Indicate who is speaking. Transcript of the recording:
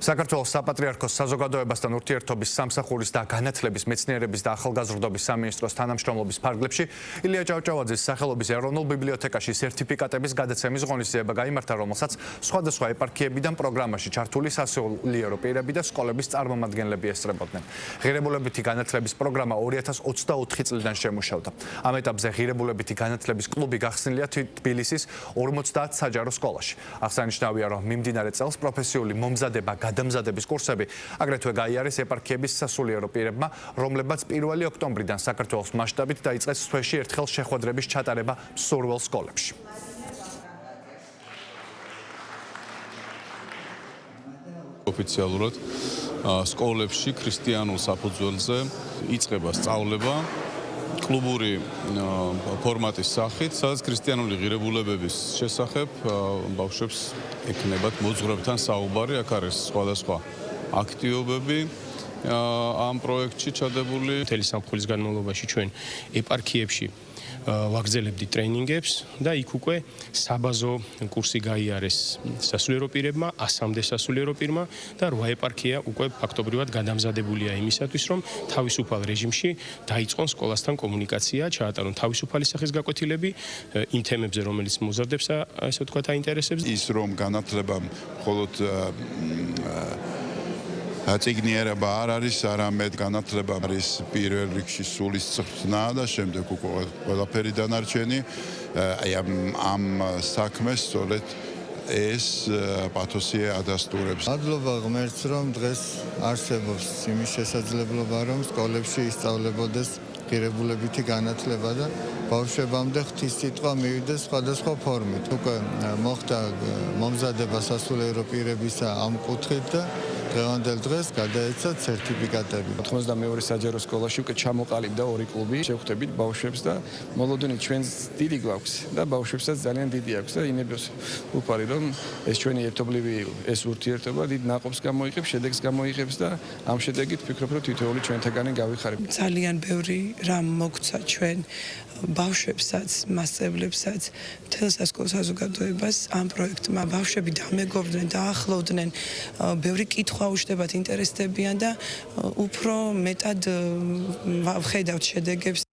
Speaker 1: საქართველოს საპატრიარქოს საზოგადოებასთან ურთიერთობის სამსახურის და განათლების მეცნიერების და ახალგაზრდობის სამინისტროს თანამშრომლობის ფარგლებში ილია ჭავჭავაძის სახელობის ეროვნულ ბიბლიოთეკაში სერტიფიკატების გადაცემის ღონისძიება გაიმართა, რომელსაც სხვადასხვა ეპარქიებიდან პროგრამაში ჩართული სასულიერო პირები და სკოლების წარმომადგენლები ესწრებოდნენ. ღირებულებითი განათლების პროგრამა 2024 წლიდან შემუშავდა. ამ ეტაპზე ღირებულებითი განათლების კლუბი გახსნილია თბილისის 50 საჯარო სკოლაში. აღსანიშნავია, რომ მიმდინარე წელს პროფესიული მომზადება გადამზადების კურსები აგრეთვე გაიარეს ეპარქიების სასულიერო პირებმა, რომლებმაც 1 ოქტომბრიდან საქართველოს მასშტაბით დაიწყეს თვეში ერთხელ შეხვედრების ჩატარება მსურველ სკოლებში.
Speaker 2: ოფიციალურად სკოლებში ქრისტიანულ საფუძველზე იწყება სწავლება კლუბური ფორმატის სახით, სადაც ქრისტიანული ღირებულებების შესახებ ბავშვებს ექნებათ მოძღვრებთან საუბარი. აქ არის სხვადასხვა აქტივობები ამ პროექტში ჩადებული.
Speaker 3: მთელი სამხულის განმავლობაში ჩვენ ეპარქიებში ვაგრძელებდით ტრეინინგებს და იქ უკვე საბაზო კურსი გაიარეს სასულიერო პირებმა, 100-მდე სასულიერო პირმა და 8 ეპარქია უკვე ფაქტობრივად გადამზადებულია იმისათვის, რომ თავისუფალ რეჟიმში დაიწყონ სკოლასთან კომუნიკაცია, ჩაატარონ თავისუფალი სახის გაკვეთილები იმ თემებზე, რომელიც მოზარდებს, ასე ვთქვათ, აინტერესებს.
Speaker 4: ის რომ განათლება მხოლოდ წიგნიერება არ არის, არამედ განათლება არის პირველ რიგში სულის წვრთნა და შემდეგ უკვე ყველაფერი დანარჩენი. აი ამ საქმეს სწორედ ეს პათოსი ადასტურებს.
Speaker 5: მადლობა ღმერთს, რომ დღეს არსებობს იმის შესაძლებლობა, რომ სკოლებში ისწავლებოდეს ღირებულებითი განათლება და ბავშვებამდე ღვთისმსიტყვა მივიდეს სხვადასხვა ფორმით. უკვე მოხდა მომზადება სასულიერო პირებისა ამ კუთხით და დღევანდელ დღეს გადაეცა სერტიფიკატები.
Speaker 6: 92 საჯარო სკოლაში უკვე ჩამოყალიბდა 2 კლუბი. შევხვდებით ბავშვებს და მოლოდინი ჩვენს დიდი გვაქვს და ბავშვებსაც ძალიან დიდი აქვს და ინებოს უფალი, რომ ეს ჩვენი ერთობლივი ეს ურთიერთობა დიდ ნაყოფს გამოიღებს, შედეგს გამოიღებს და ამ შედეგით ვფიქრობ, რომ თითოეული ჩვენთაგანი გავიხარებ.
Speaker 7: ძალიან ბევრი რამ მოგცა ჩვენ ბავშვებსაც, მასწავლებლებსაც, მთელ სასკოლო საზოგადოებას ამ პროექტმა. ბავშვები დამეგობრდნენ, დაახლოვდნენ, ბევრი კითხვა უშვებათ, ინტერესდებიან და უფრო მეტად ვხედავთ შედეგებს.